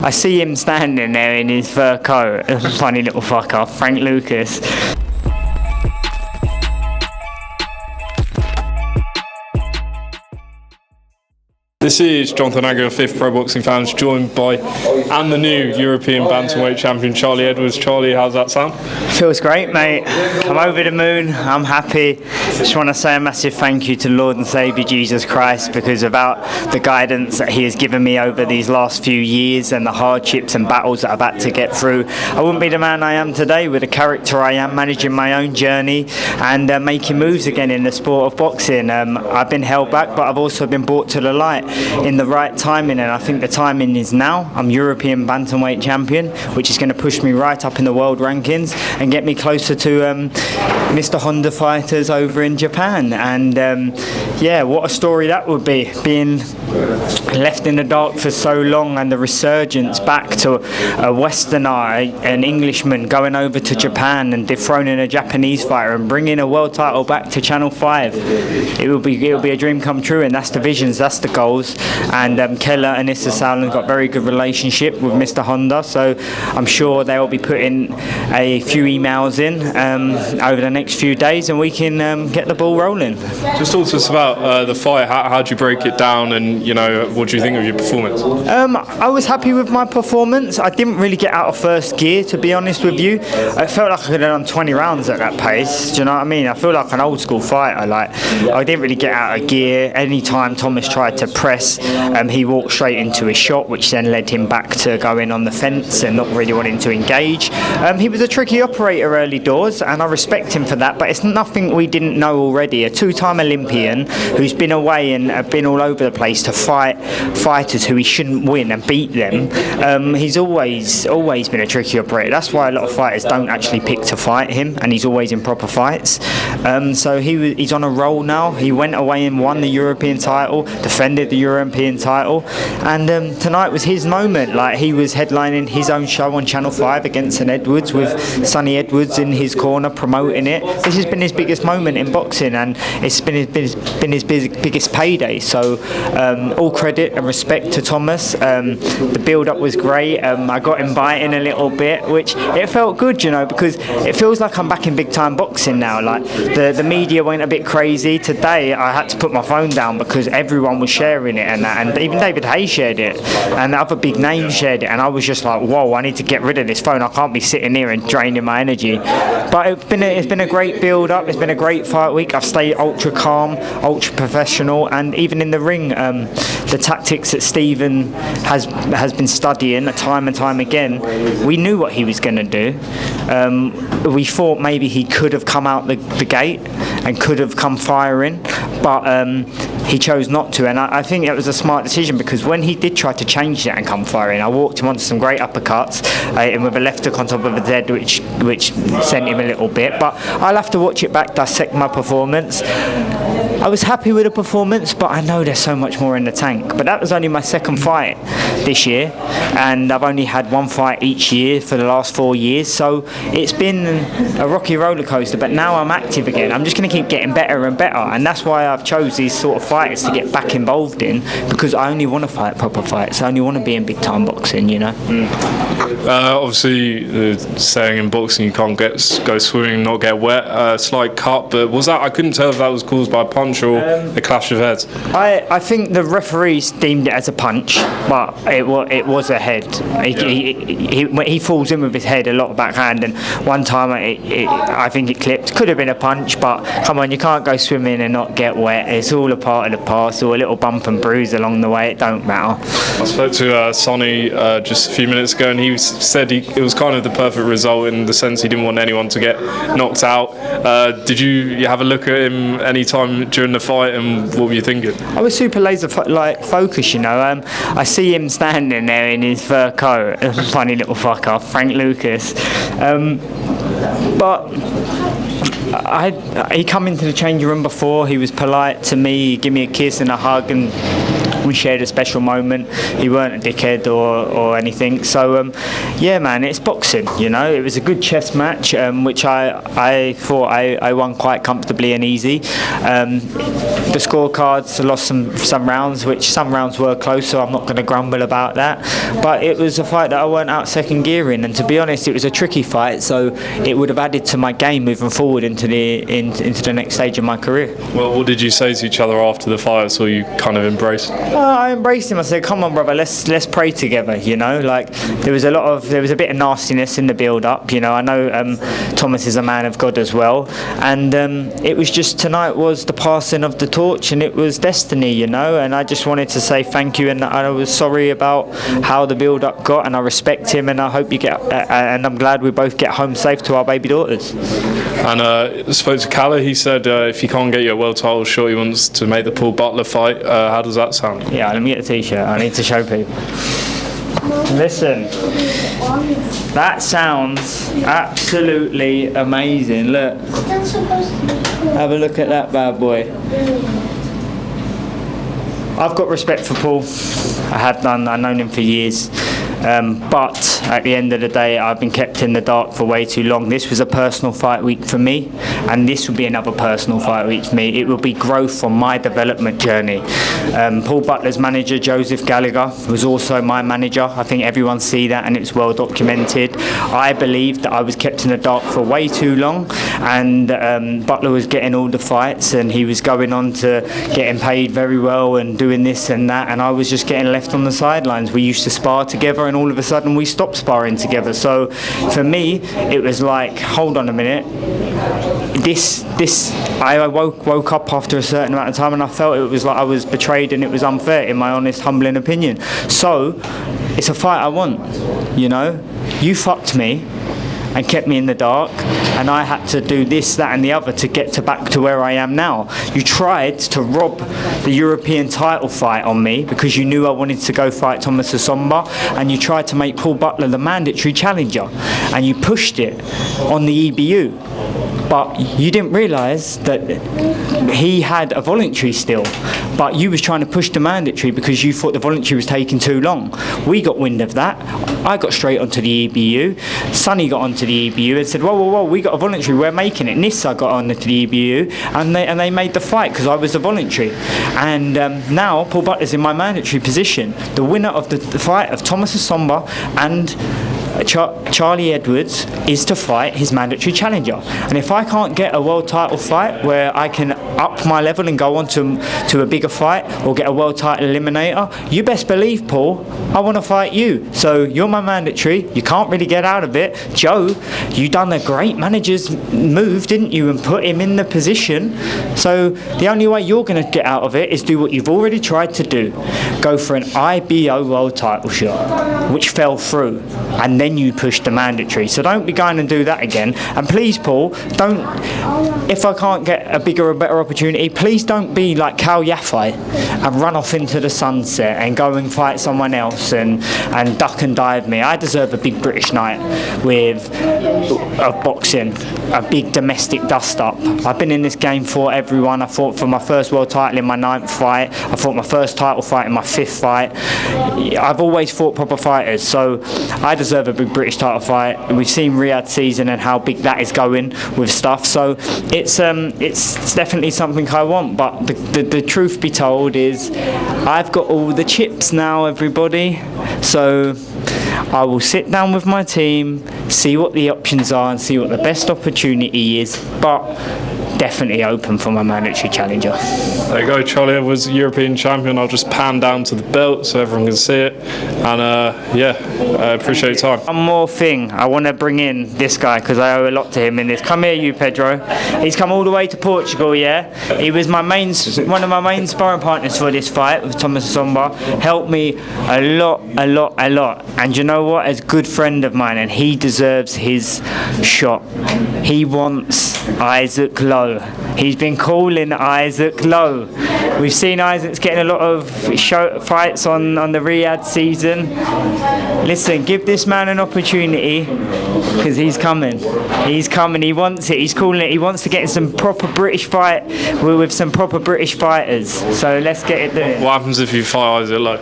I see him standing there in his fur coat, funny little fucker, Frank Lucas. This is Jonathan Agger, 5th Pro Boxing Fans, joined by and the new European bantamweight champion Charlie Edwards. Charlie, how's that sound? Feels great, mate. I'm over the moon. I'm happy. Just want to say a massive thank you to Lord and Saviour Jesus Christ, because without the guidance that He has given me over these last few years and the hardships and battles that I've had to get through, I wouldn't be the man I am today with the character I am, managing my own journey and making moves again in the sport of boxing. I've been held back, but I've also been brought to the light in the right timing, and I think the timing is now. I'm European bantamweight champion, which is going to push me right up in the world rankings and get me closer to Mr. Honda fighters over in Japan. And yeah, what a story that would be, being left in the dark for so long, and the resurgence back to a Westerner, an Englishman, going over to Japan and dethroning a Japanese fighter and bringing a world title back to Channel 5. It will be a dream come true, and that's the visions, that's the goals. And callout and Essomba have got a very good relationship with Mr. Honda, so I'm sure they'll be putting a few emails in over the next few days, and we can get the ball rolling. Just talk to us about the fight. How do you break it down, and what do you think of your performance? I was happy with my performance. I didn't really get out of first gear, to be honest with you. I felt like I could have done 20 rounds at that pace. Do you know what I mean? I feel like an old school fighter. I didn't really get out of gear. Any time Thomas tried to press, he walked straight into his shot, which then led him back to going on the fence and not really wanting to engage. He was a tricky operator early doors, and I respect him for that, but it's nothing we didn't know already. A two-time Olympian who's been away and been all over the place to fight fighters who he shouldn't win and beat them. He's always been a tricky operator. That's why a lot of fighters don't actually pick to fight him, and he's always in proper fights. So he's on a roll now. He went away and won the European title, defended the European title, and tonight was his moment. He was headlining his own show on Channel 5 against an Edwards, with Sonny Edwards in his corner promoting it. This has been his biggest moment in boxing, and it's been his biggest payday. So all credit and respect to Thomas. The build-up was great. I got him biting a little bit, which it felt good, because it feels like I'm back in big-time boxing now. The media went a bit crazy today. I had to put my phone down because everyone was sharing it, and even David Hayes shared it, and other big names shared it, and I was just like, whoa, I need to get rid of this phone. I can't be sitting here and draining my energy. But it's been a great build-up. It's been a great fight week. I've stayed ultra calm, ultra professional, and even in the ring, the tactics that Stephen has been studying time and time again, we knew what he was going to do. We thought maybe he could have come out the gate and could have come firing, but he chose not to, and I think that was a smart decision, because when he did try to change that and come firing, I walked him onto some great uppercuts and with a left hook on top of his head, which sent him a little bit. But I'll have to watch it back, dissect my performance. I was happy with the performance, but I know there's so much more in the tank. But that was only my second fight this year, and I've only had one fight each year for the last 4 years, so it's been a rocky roller coaster. But now I'm active again. I'm just going to keep getting better and better, and that's why I've chose these sort of fights to get back involved in, because I only want to fight proper fights. I only want to be in big time boxing, Obviously, saying in boxing you can't go swimming, not get wet. Slight cut, but was that? I couldn't tell if that was caused by a punch or a clash of heads. I think the referees deemed it as a punch, but it was a head. He falls in with his head, a lot of backhand, and one time I think it clipped. Could have been a punch, but come on, you can't go swimming and not get wet. It's all a part of the parcel. A little bump and bruise along the way, it don't matter. I spoke to Sonny just a few minutes ago, and he said it was kind of the perfect result in the sense he didn't want anyone to get knocked out. Did you have a look at him any time during the fight, and what were you thinking? I was super laser focused, I see him standing there in his fur coat, funny little fucker, Frank Lucas. But He come into the changing room before. He was polite to me. He gave me a kiss and a hug, and we shared a special moment. He weren't a dickhead or anything. So yeah, man, it's boxing. You know, it was a good chess match, which I thought I won quite comfortably and easy. The scorecards lost some rounds, which some rounds were close, so I'm not going to grumble about that. But it was a fight that I weren't out second gear in, and to be honest, it was a tricky fight. So it would have added to my game moving forward into the next stage of my career. Well, what did you say to each other after the fight? I saw you kind of embrace. I embraced him. I said, "Come on, brother, let's pray together." You know, like there was a bit of nastiness in the build-up. You know, I know Thomas is a man of God as well, and it was just tonight was the passing of the torch, and it was destiny. You know, and I just wanted to say thank you, and I was sorry about how the build-up got, and I respect him, and I hope you get, and I'm glad we both get home safe to our baby daughters. And I spoke to Callout. He said if he can't get you a world title shot, he wants to make the Paul Butler fight. How does that sound? Yeah, let me get a t-shirt. I need to show people. Listen, that sounds absolutely amazing. Look, have a look at that bad boy. I've got respect for Paul. I have done. I've known him for years. But at the end of the day, I've been kept in the dark for way too long. This was a personal fight week for me, and this will be another personal fight week for me. It will be growth on my development journey. Paul Butler's manager, Joseph Gallagher, was also my manager. I think everyone see that, and it's well documented. I believe that I was kept in the dark for way too long, and Butler was getting all the fights, and he was going on to getting paid very well and doing this and that, and I was just getting left on the sidelines. We used to spar together, and all of a sudden we stopped sparring together. So for me, it was like, hold on a minute. I woke up after a certain amount of time, and I felt it was like I was betrayed, and it was unfair, in my honest, humbling opinion. So it's a fight I want. You know, you fucked me and kept me in the dark, and I had to do this, that and the other to get back to where I am now. You tried to rob the European title fight on me because you knew I wanted to go fight Thomas Essomba, and you tried to make Paul Butler the mandatory challenger, and you pushed it on the EBU. But you didn't realise that he had a voluntary still, but you was trying to push the mandatory because you thought the voluntary was taking too long. We got wind of that. I got straight onto the EBU. Sonny got onto the EBU and said, whoa, we got a voluntary, we're making it. Nissa got onto the EBU, and they made the fight because I was the voluntary. And now Paul Butler's in my mandatory position. The winner of the fight of Thomas Essomba and Charlie Edwards is to fight his mandatory challenger. And if I can't get a world title fight where I can up my level and go on to a bigger fight, or get a world title eliminator, you best believe, Paul, I want to fight you. So you're my mandatory. You can't really get out of it. Joe, you done a great manager's move, didn't you, and put him in the position. So the only way you're going to get out of it is do what you've already tried to do. Go for an IBO world title shot, which fell through, and then you push the mandatory. So don't be going and do that again. And please, Paul, don't, if I can't get a bigger or better opportunity, please don't be like Cal Yafai and run off into the sunset and go and fight someone else and duck and dive me. I deserve a big British night with boxing, a big domestic dust up. I've been in this game for everyone. I fought for my first world title in my 9th fight. I fought my first title fight in my 5th fight. I've always fought proper fighters, so I deserve a big British title fight. We've seen Riyadh season and how big that is going with stuff, so it's definitely something I want. But the truth be told is I've got all the chips now, everybody, so I will sit down with my team, see what the options are and see what the best opportunity is, but definitely open for my mandatory challenger. There you go, Charlie Edwards, European champion. I'll just pan down to the belt so everyone can see it. And I appreciate your time. One more thing, I want to bring in this guy because I owe a lot to him in this. Come here, you Pedro. He's come all the way to Portugal, yeah? He was one of my main sparring partners for this fight with Thomas Essomba. Helped me a lot. And you know what? As a good friend of mine, and he deserves his shot. He wants Isaac Lowe. He's been calling Isaac low. We've seen Isaac's getting a lot of fights on the Riyadh season. Listen, give this man an opportunity, because he's coming. He's coming. He wants it. He's calling it. He wants to get in some proper British fight with some proper British fighters. So let's get it doing. What happens if you fight Isaac low?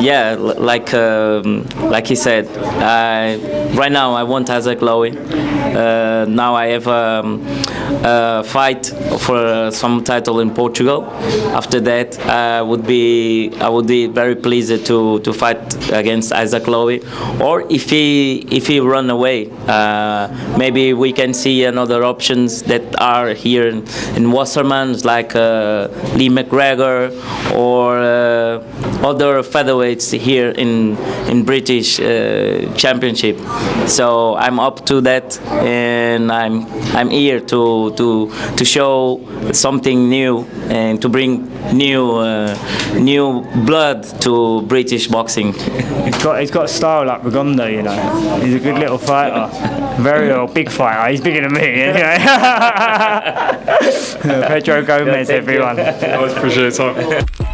Yeah, like he said, right now I want Isaac Lowe. Now I have a fight for some title in Portugal. After that, I would be very pleased to fight against Isaac Lowe. Or if he run away, maybe we can see another options that are here in Wasserman, like Lee McGregor or other featherweights here in British Championship. So I'm up to that, and I'm here to show something new and to bring new blood to British boxing. He's got style like Rigondo, you know. He's a good little fighter. Very big fighter. He's bigger than me, anyway. Pedro Gomez, everyone. I appreciate your time.